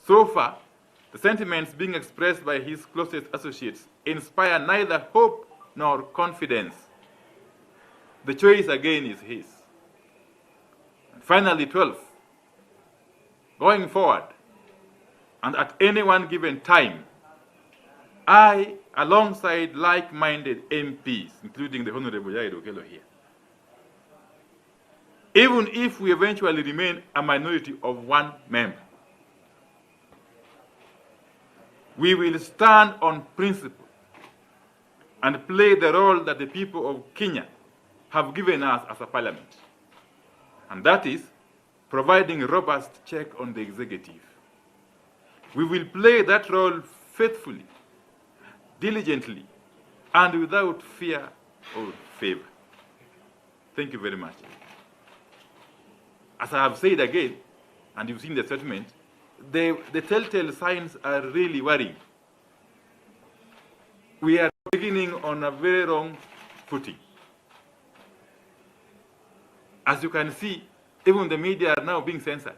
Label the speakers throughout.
Speaker 1: So far, the sentiments being expressed by his closest associates inspire neither hope nor confidence. The choice again is his. And finally, 12. Going forward, and at any one given time, I, alongside like-minded MPs, including the Honorable Yair Okello here, even if we eventually remain a minority of one member, we will stand on principle and play the role that the people of Kenya have given us as a parliament. And that is providing a robust check on the executive. We will play that role faithfully, diligently, and without fear or favor. Thank you very much. As I have said again, and you've seen the statement, the telltale signs are really worrying. We are beginning on a very wrong footing. As you can see, even the media are now being censored.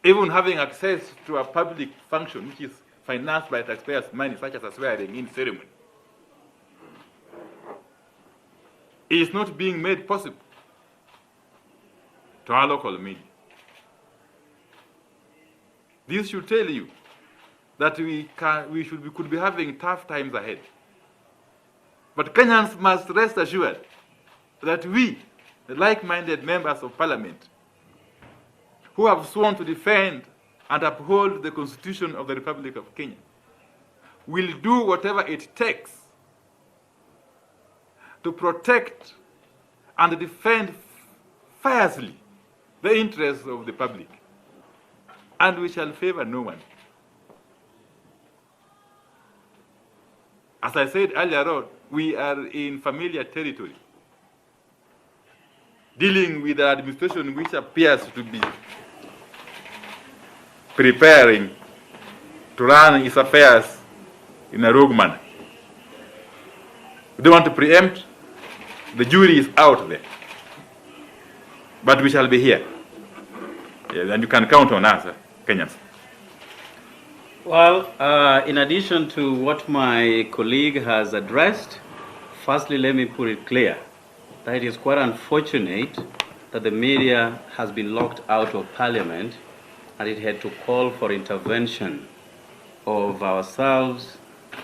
Speaker 1: Even having access to a public function which is financed by taxpayers' money, such as a swearing-in ceremony, is not being made possible to our local media. This should tell you that we could be having tough times ahead. But Kenyans must rest assured that we, the like-minded members of Parliament, who have sworn to defend and uphold the Constitution of the Republic of Kenya, will do whatever it takes to protect and defend fiercely the interests of the public. And we shall favor no one. As I said earlier on, we are in familiar territory, dealing with an administration which appears to be preparing to run its affairs in a rogue manner. We don't want to preempt. The jury is out there. But we shall be here. Yeah, and you can count on us, Kenyans.
Speaker 2: Well, in addition to what my colleague has addressed, firstly, let me put it clear that it is quite unfortunate that the media has been locked out of Parliament and it had to call for intervention of ourselves,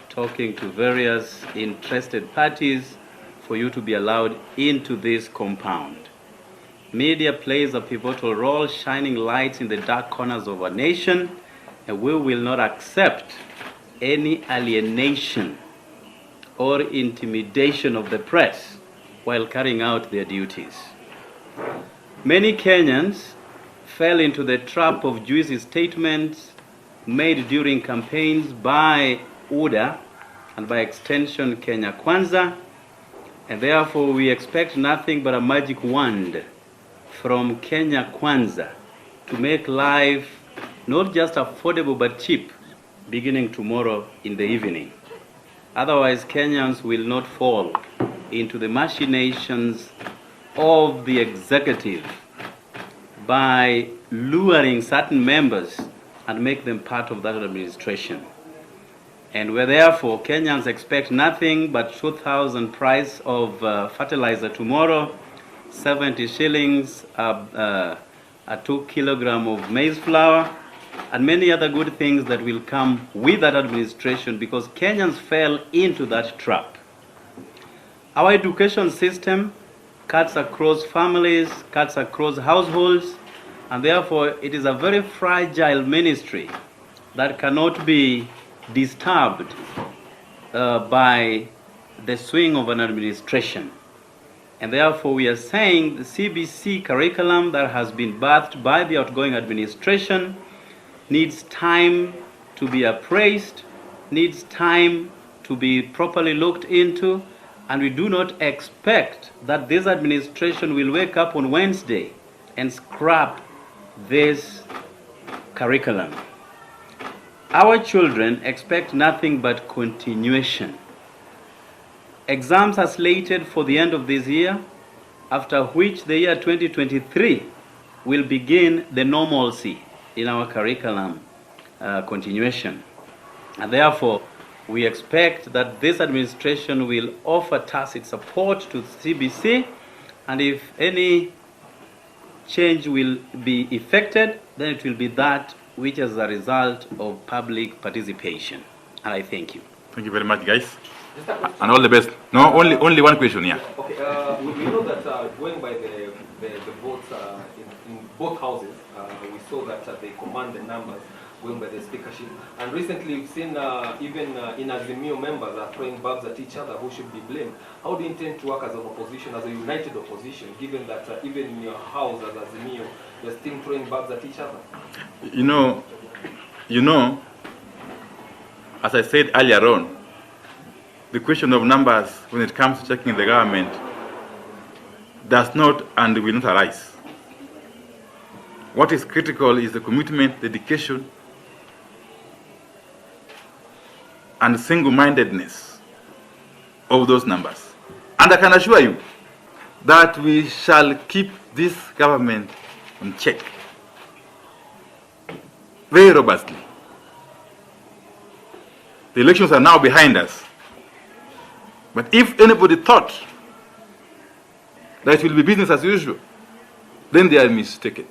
Speaker 2: talking to various interested parties for you to be allowed into this compound. Media plays a pivotal role, shining lights in the dark corners of our nation, and we will not accept any alienation or intimidation of the press while carrying out their duties. Many Kenyans fell into the trap of juicy statements made during campaigns by UDA and by extension Kenya Kwanza, and therefore we expect nothing but a magic wand from Kenya Kwanza to make life not just affordable but cheap beginning tomorrow in the evening. Otherwise, Kenyans will not fall into the machinations of the executive by luring certain members and make them part of that administration. And where therefore Kenyans expect nothing but 2,000 price of fertilizer tomorrow, 70 shillings, a 2 kilogram of maize flour, and many other good things that will come with that administration because Kenyans fell into that trap. Our education system cuts across families, cuts across households, and therefore it is a very fragile ministry that cannot be disturbed by the swing of an administration. And therefore we are saying the CBC curriculum that has been birthed by the outgoing administration needs time to be appraised, needs time to be properly looked into, and we do not expect that this administration will wake up on Wednesday and scrap this curriculum. Our children expect nothing but continuation. Exams are slated for the end of this year, after which the year 2023 will begin the normalcy in our curriculum continuation. And therefore, we expect that this administration will offer tacit support to CBC, and if any change will be effected, then it will be that which is a result of public participation. And I thank you.
Speaker 1: Thank you very much, guys. And all the best. No, only one question here.
Speaker 3: Okay, we know that going by the votes in both houses, we saw that they command the numbers going by the speakership. And recently we've seen even in Azimio members are throwing barbs at each other who should be blamed. How do you intend to work as an opposition, as a united opposition, given that even in your house as Azimio, you're still throwing barbs at each other?
Speaker 1: You know, as I said earlier on, the question of numbers when it comes to checking the government does not and will not arise. What is critical is the commitment, dedication, and single-mindedness of those numbers. And I can assure you that we shall keep this government in check very robustly. The elections are now behind us. But if anybody thought that it will be business as usual, then they are mistaken.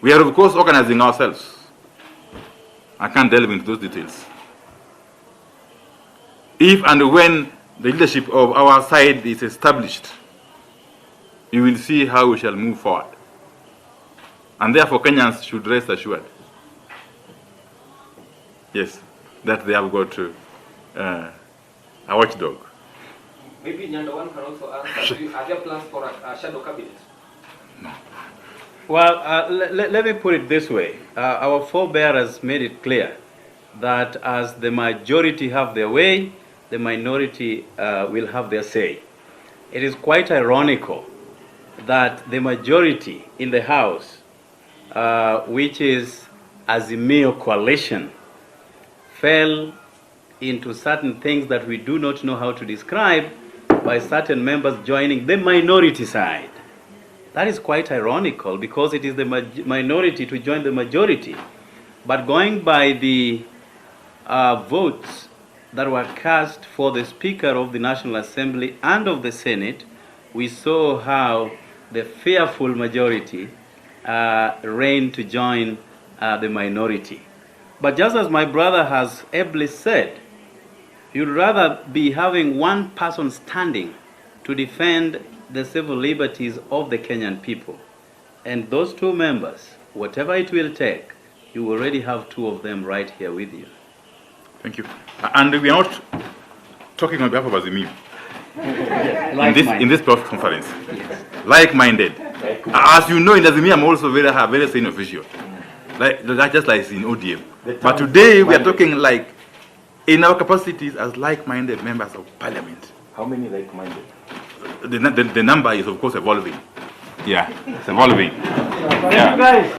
Speaker 1: We are, of course, organizing ourselves. I can't delve into those details. If and when the leadership of our side is established, you will see how we shall move forward. And therefore, Kenyans should rest assured, yes, that they have got a watchdog.
Speaker 3: Maybe Nyandawan can also answer. Are there plans for a shadow cabinet?
Speaker 1: No.
Speaker 2: Well, let me put it this way. Our forebearers made it clear that as the majority have their way, the minority will have their say. It is quite ironical that the majority in the House, which is Azimio coalition, fell into certain things that we do not know how to describe by certain members joining the minority side. That is quite ironical because it is the minority to join the majority. But going by the votes that were cast for the Speaker of the National Assembly and of the Senate, we saw how the fearful majority reigned to join the minority. But just as my brother has ably said, you'd rather be having one person standing to defend the civil liberties of the Kenyan people. And those two members, whatever it will take, you already have two of them right here with you.
Speaker 1: Thank you. And we are not talking on behalf of Azimio in this press conference.
Speaker 2: Yes.
Speaker 1: Like-minded. As you know, in Azimio, I'm also very senior official. Just like in ODM. But today, we are talking like in our capacities as like-minded members of parliament.
Speaker 3: How many like-minded?
Speaker 1: The number is, of course, evolving. Yeah, it's evolving. Yeah.